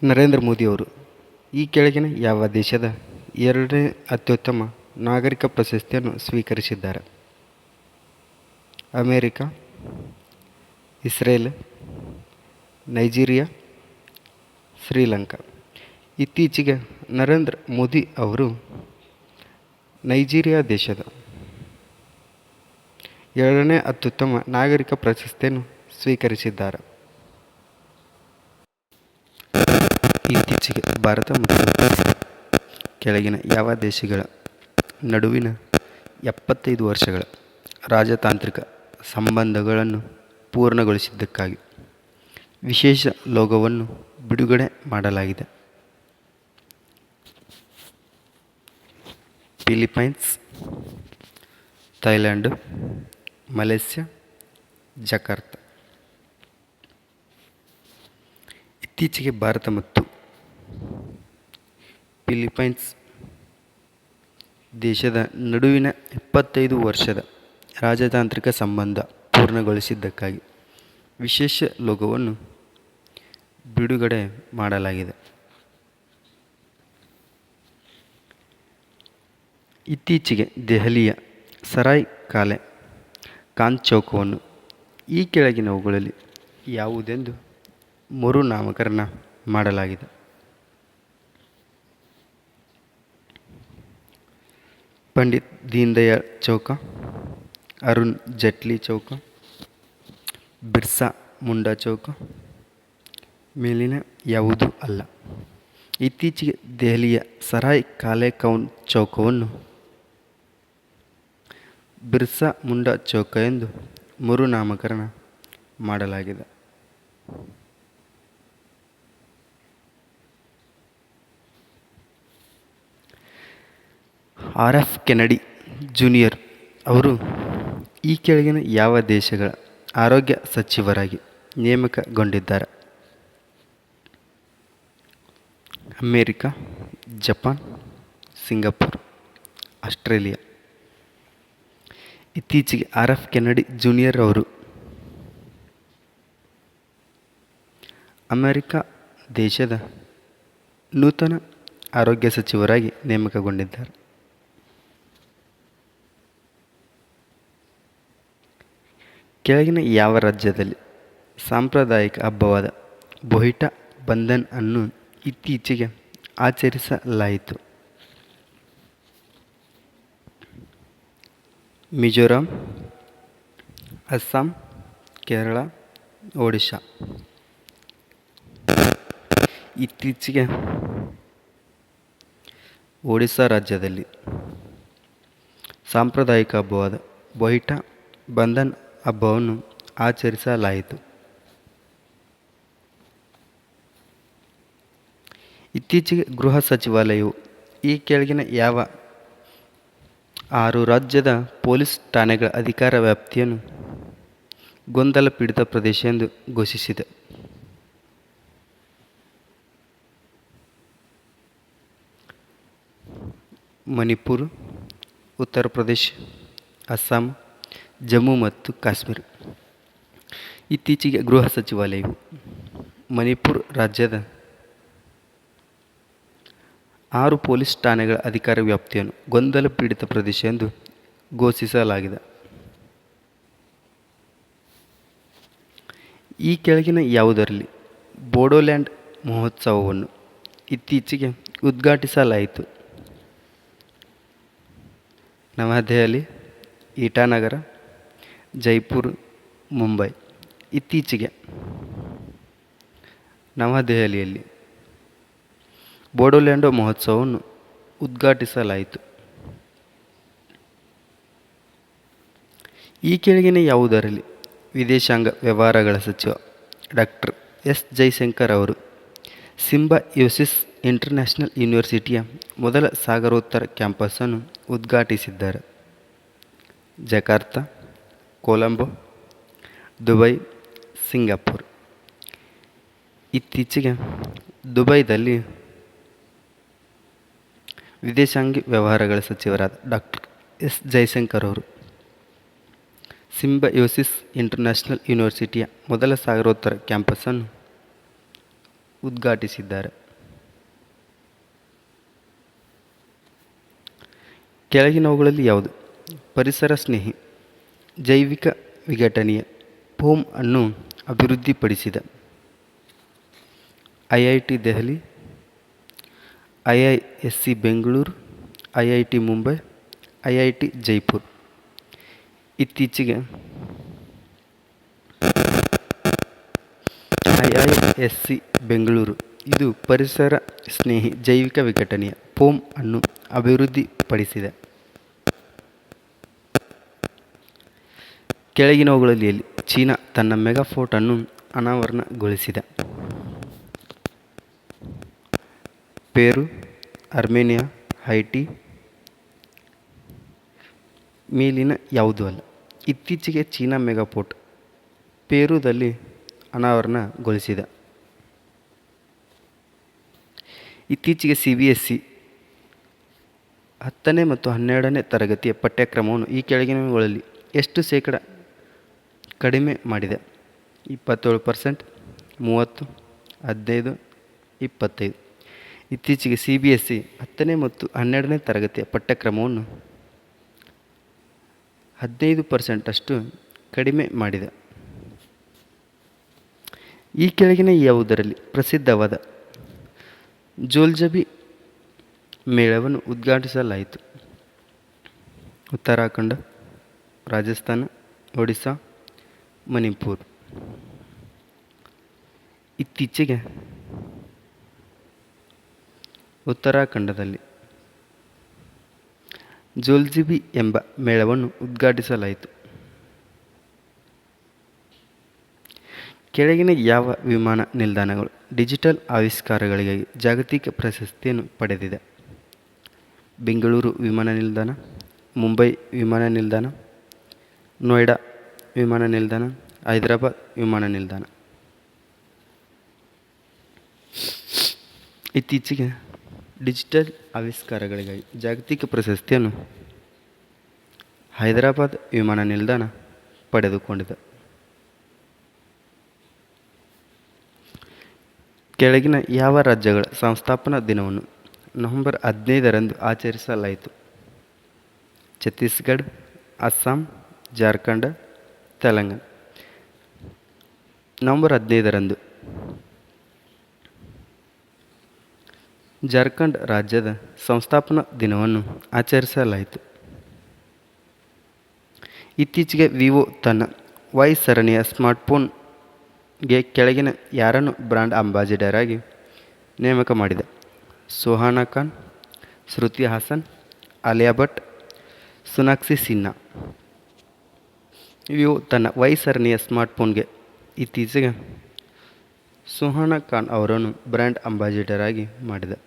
ನರೇಂದ್ರ ಮೋದಿಯವರು ಈ ಕೆಳಗಿನ ಯಾವ ದೇಶದ ಎರಡನೇ ಅತ್ಯುತ್ತಮ ನಾಗರಿಕ ಪ್ರಶಸ್ತಿಯನ್ನು ಸ್ವೀಕರಿಸಿದ್ದಾರೆ? America, Israel, Nigeria, Sri Lanka. ಇತ್ತೀಚೆಗೆ ನರೇಂದ್ರ ಮೋದಿ ಅವರು ನೈಜೀರಿಯಾ ದೇಶದ ಎರಡನೇ ಅತ್ಯುತ್ತಮ ನಾಗರಿಕ ಪ್ರಶಸ್ತಿಯನ್ನು ಸ್ವೀಕರಿಸಿದ್ದಾರೆ. ಇತ್ತೀಚೆಗೆ ಭಾರತ ಮತ್ತು ಕೆಳಗಿನ ಯಾವ ದೇಶಗಳ ನಡುವಿನ 75 ವರ್ಷಗಳ ರಾಜತಾಂತ್ರಿಕ ಸಂಬಂಧಗಳನ್ನು ಪೂರ್ಣಗೊಳಿಸಿದ್ದಕ್ಕಾಗಿ ವಿಶೇಷ ಲೋಗೋವನ್ನು ಬಿಡುಗಡೆ ಮಾಡಲಾಗಿದೆ? Philippines, Thailand, Malaysia, Jakarta. ಇತ್ತೀಚೆಗೆ ಭಾರತ ಮತ್ತು ಫಿಲಿಪೈನ್ಸ್ ದೇಶದ ನಡುವಿನ 75 ವರ್ಷದ ರಾಜತಾಂತ್ರಿಕ ಸಂಬಂಧ ಪೂರ್ಣಗೊಳಿಸಿದ್ದಕ್ಕಾಗಿ ವಿಶೇಷ ಲೋಗೋವನ್ನು ಬಿಡುಗಡೆ ಮಾಡಲಾಗಿದೆ. ಇತ್ತೀಚೆಗೆ ದೆಹಲಿಯ ಸರಾಯ್ ಕಾಲೆ ಖಾನ್ ಚೌಕವನ್ನು ಈ ಕೆಳಗಿನವುಗಳಲ್ಲಿ ಯಾವುದೆಂದು ಮರುನಾಮಕರಣ ಮಾಡಲಾಗಿದೆ? ಪಂಡಿತ್ ದೀನ್ ದಯಾಳ್ ಚೌಕ, ಅರುಣ್ ಜೇಟ್ಲಿ ಚೌಕ, ಬಿರ್ಸಾ ಮುಂಡಾ ಚೌಕ. ಮೇಲಿನ ಯಾವುದೂ ಅಲ್ಲ. ಇತ್ತೀಚೆಗೆ ದೆಹಲಿಯ ಸರಾಯ್ ಕಾಲೆ ಖಾನ್ ಚೌಕವನ್ನು ಬಿರ್ಸಾ ಮುಂಡಾ ಚೌಕ ಎಂದು ಮರುನಾಮಕರಣ ಮಾಡಲಾಗಿದೆ. RF ಕೆನಡಿ ಜೂನಿಯರ್ ಅವರು ಈ ಕೆಳಗಿನ ಯಾವ ದೇಶಗಳ ಆರೋಗ್ಯ ಸಚಿವರಾಗಿ ನೇಮಕಗೊಂಡಿದ್ದಾರೆ? America, Japan, Singapore, Australia. ಇತ್ತೀಚೆಗೆ RF ಕೆನಡಿ ಜೂನಿಯರ್ ಅವರು ಅಮೆರಿಕ ದೇಶದ ನೂತನ ಆರೋಗ್ಯ ಸಚಿವರಾಗಿ ನೇಮಕಗೊಂಡಿದ್ದಾರೆ. ಕೆಳಗಿನ ಯಾವ ರಾಜ್ಯದಲ್ಲಿ ಸಾಂಪ್ರದಾಯಿಕ ಹಬ್ಬವಾದ ಬೋಹಿಟಾ ಬಂಧನ್ ಅನ್ನು ಇತ್ತೀಚೆಗೆ ಆಚರಿಸಲಾಯಿತು? ಮಿಜೋರಾಂ, ಅಸ್ಸಾಂ, ಕೇರಳ, ಒಡಿಶಾ. ಇತ್ತೀಚೆಗೆ ಒಡಿಶಾ ರಾಜ್ಯದಲ್ಲಿ ಸಾಂಪ್ರದಾಯಿಕ ಹಬ್ಬವಾದ ಬೋಹಿಟಾ ಬಂಧನ್ ಹಬ್ಬವನ್ನು ಆಚರಿಸಲಾಯಿತು. ಇತ್ತೀಚೆಗೆ ಗೃಹ ಸಚಿವಾಲಯವು ಈ ಕೆಳಗಿನ ಯಾವ 6 ರಾಜ್ಯದ ಪೊಲೀಸ್ ಠಾಣೆಗಳ ಅಧಿಕಾರ ವ್ಯಾಪ್ತಿಯನ್ನು ಗೊಂದಲ ಪೀಡಿತ ಪ್ರದೇಶ ಎಂದು ಘೋಷಿಸಿದೆ? ಮಣಿಪುರ, ಉತ್ತರ ಪ್ರದೇಶ, ಅಸ್ಸಾಂ, ಜಮ್ಮು ಮತ್ತು ಕಾಶ್ಮೀರ. ಇತ್ತೀಚೆಗೆ ಗೃಹ ಸಚಿವಾಲಯವು ಮಣಿಪುರ ರಾಜ್ಯದ 6 ಪೊಲೀಸ್ ಠಾಣೆಗಳ ಅಧಿಕಾರ ವ್ಯಾಪ್ತಿಯನ್ನು ಗೊಂದಲ ಪೀಡಿತ ಪ್ರದೇಶ ಎಂದು ಘೋಷಿಸಲಾಗಿದೆ. ಈ ಕೆಳಗಿನ ಯಾವುದರಲ್ಲಿ ಬೋಡೋಲ್ಯಾಂಡ್ ಮಹೋತ್ಸವವನ್ನು ಇತ್ತೀಚೆಗೆ ಉದ್ಘಾಟಿಸಲಾಯಿತು? ನವದೆಹಲಿ, ಇಟಾನಗರ, ಜೈಪುರ, ಮುಂಬೈ. ಇತ್ತೀಚೆಗೆ ನವದೆಹಲಿಯಲ್ಲಿ ಬೋಡೋಲ್ಯಾಂಡ್ ಮಹೋತ್ಸವವನ್ನು ಉದ್ಘಾಟಿಸಲಾಯಿತು. ಈ ಕೆಳಗಿನ ಯಾವುದರಲ್ಲಿ ವಿದೇಶಾಂಗ ವ್ಯವಹಾರಗಳ ಸಚಿವ ಡಾಕ್ಟರ್ ಎಸ್ ಜೈಶಂಕರ್ ಅವರು ಸಿಂಬಯೋಸಿಸ್ ಇಂಟರ್ನ್ಯಾಷನಲ್ ಯೂನಿವರ್ಸಿಟಿಯ ಮೊದಲ ಸಾಗರೋತ್ತರ ಕ್ಯಾಂಪಸ್ಸನ್ನು ಉದ್ಘಾಟಿಸಿದ್ದಾರೆ? Jakarta, Colombo, Dubai, Singapore. ಇತ್ತೀಚೆಗೆ ದುಬೈದಲ್ಲಿ ವಿದೇಶಾಂಗ ವ್ಯವಹಾರಗಳ ಸಚಿವರಾದ ಡಾಕ್ಟರ್ ಎಸ್ ಜೈಶಂಕರ್ ಅವರು ಸಿಂಬಯೋಸಿಸ್ ಇಂಟರ್ನ್ಯಾಷನಲ್ ಯೂನಿವರ್ಸಿಟಿಯ ಮೊದಲ ಸಾಗರೋತ್ತರ ಕ್ಯಾಂಪಸ್ಸನ್ನು ಉದ್ಘಾಟಿಸಿದ್ದಾರೆ. ಕೆಳಗಿನವುಗಳಲ್ಲಿ ಯಾವುದು ಪರಿಸರ ಸ್ನೇಹಿ ಜೈವಿಕ ವಿಘಟನೀಯ ಫೋಮ್ ಅನ್ನು ಅಭಿವೃದ್ಧಿಪಡಿಸಿದ? IIT Delhi, IISc Bengaluru, IIT Mumbai, IIT Jaipur. ಇತ್ತೀಚೆಗೆ IISc ಬೆಂಗಳೂರು ಇದು ಪರಿಸರ ಸ್ನೇಹಿ ಜೈವಿಕ ವಿಘಟನೀಯ ಫೋಮ್ ಅನ್ನು ಅಭಿವೃದ್ಧಿಪಡಿಸಿದೆ. ಕೆಳಗಿನವುಗಳಲ್ಲಿ ಎಲ್ಲಿ ಚೀನಾ ತನ್ನ ಮೆಗಾಫೋರ್ಟ್ ಅನ್ನು ಅನಾವರಣಗೊಳಿಸಿದೆ? ಪೇರು, ಅರ್ಮೇನಿಯಾ, ಹೈಟಿ. ಮೇಲಿನ ಯಾವುದೂ ಅಲ್ಲ. ಇತ್ತೀಚೆಗೆ ಚೀನಾ ಮೆಗಾಫೋರ್ಟ್ ಪೇರುದಲ್ಲಿ ಅನಾವರಣಗೊಳಿಸಿದೆ. ಇತ್ತೀಚೆಗೆ CBSE 10ನೇ ಮತ್ತು 12ನೇ ತರಗತಿಯ ಪಠ್ಯಕ್ರಮವನ್ನು ಈ ಕೆಳಗಿನವುಗಳಲ್ಲಿ ಎಷ್ಟು ಶೇಕಡ ಕಡಿಮೆ ಮಾಡಿದೆ? 27%, 30, 15, 25. ಇತ್ತೀಚೆಗೆ CBSE 10ನೇ ಮತ್ತು 12ನೇ ತರಗತಿಯ ಪಠ್ಯಕ್ರಮವನ್ನು 15% ಅಷ್ಟು ಕಡಿಮೆ ಮಾಡಿದೆ. ಈ ಕೆಳಗಿನ ಯಾವುದರಲ್ಲಿ ಪ್ರಸಿದ್ಧವಾದ ಜೋಲ್ಜಬಿ ಮೇಳವನ್ನು ಉದ್ಘಾಟಿಸಲಾಯಿತು? ಉತ್ತರಾಖಂಡ, ರಾಜಸ್ಥಾನ, ಒಡಿಸ್ಸಾ, ಮಣಿಪುರ. ಇತ್ತೀಚೆಗೆ ಉತ್ತರಾಖಂಡದಲ್ಲಿ ಜೋಲ್ಜಿಬಿ ಎಂಬ ಮೇಳವನ್ನು ಉದ್ಘಾಟಿಸಲಾಯಿತು. ಕೆಳಗಿನ ಯಾವ ವಿಮಾನ ನಿಲ್ದಾಣಗಳು ಡಿಜಿಟಲ್ ಆವಿಷ್ಕಾರಗಳಿಗಾಗಿ ಜಾಗತಿಕ ಪ್ರಶಸ್ತಿಯನ್ನು ಪಡೆದಿದೆ? ಬೆಂಗಳೂರು ವಿಮಾನ ನಿಲ್ದಾಣ, ಮುಂಬೈ ವಿಮಾನ ನಿಲ್ದಾಣ, ನೋಯ್ಡಾ ವಿಮಾನ ನಿಲ್ದಾಣ, ಹೈದರಾಬಾದ್ ವಿಮಾನ ನಿಲ್ದಾಣ. ಇತ್ತೀಚೆಗೆ ಡಿಜಿಟಲ್ ಆವಿಷ್ಕಾರಗಳಿಗಾಗಿ ಜಾಗತಿಕ ಪ್ರಶಸ್ತಿಯನ್ನು ಹೈದರಾಬಾದ್ ವಿಮಾನ ನಿಲ್ದಾಣ ಪಡೆದುಕೊಂಡಿದೆ. ಕೆಳಗಿನ ಯಾವ ರಾಜ್ಯಗಳ ಸಂಸ್ಥಾಪನಾ ದಿನವನ್ನು ನವೆಂಬರ್ 15ರಂದು ಆಚರಿಸಲಾಯಿತು? ಛತ್ತೀಸ್ಗಢ, ಅಸ್ಸಾಂ, ಜಾರ್ಖಂಡ್, ತೆಲಂಗಾಣ. ನವೆಂಬರ್ 15ರಂದು ಜಾರ್ಖಂಡ್ ರಾಜ್ಯದ ಸಂಸ್ಥಾಪನಾ ದಿನವನ್ನು ಆಚರಿಸಲಾಯಿತು. ಇತ್ತೀಚೆಗೆ ವಿವೋ ತನ್ನ ವೈ ಸರಣಿಯ ಸ್ಮಾರ್ಟ್ಫೋನ್ಗೆ ಕೆಳಗಿನ ಯಾರನ್ನು ಬ್ರ್ಯಾಂಡ್ ಅಂಬಾಸಿಡರ್ ಆಗಿ ನೇಮಕ ಮಾಡಿದೆ? ಸುಹಾನಾ ಖಾನ್, ಶ್ರುತಿ ಹಾಸನ್, ಆಲಿಯಾ ಭಟ್, ಸೋನಾಕ್ಷಿ ಸಿನ್ಹಾ. ವಿವೋ ತನ್ನ ವೈ ಸರಣಿಯ ಸ್ಮಾರ್ಟ್ಫೋನ್ಗೆ ಇತ್ತೀಚೆಗೆ ಸುಹಾನಾ ಖಾನ್ ಅವರನ್ನು ಬ್ರ್ಯಾಂಡ್ ಅಂಬಾಸಿಡರ್ ಆಗಿ ಮಾಡಿದೆ.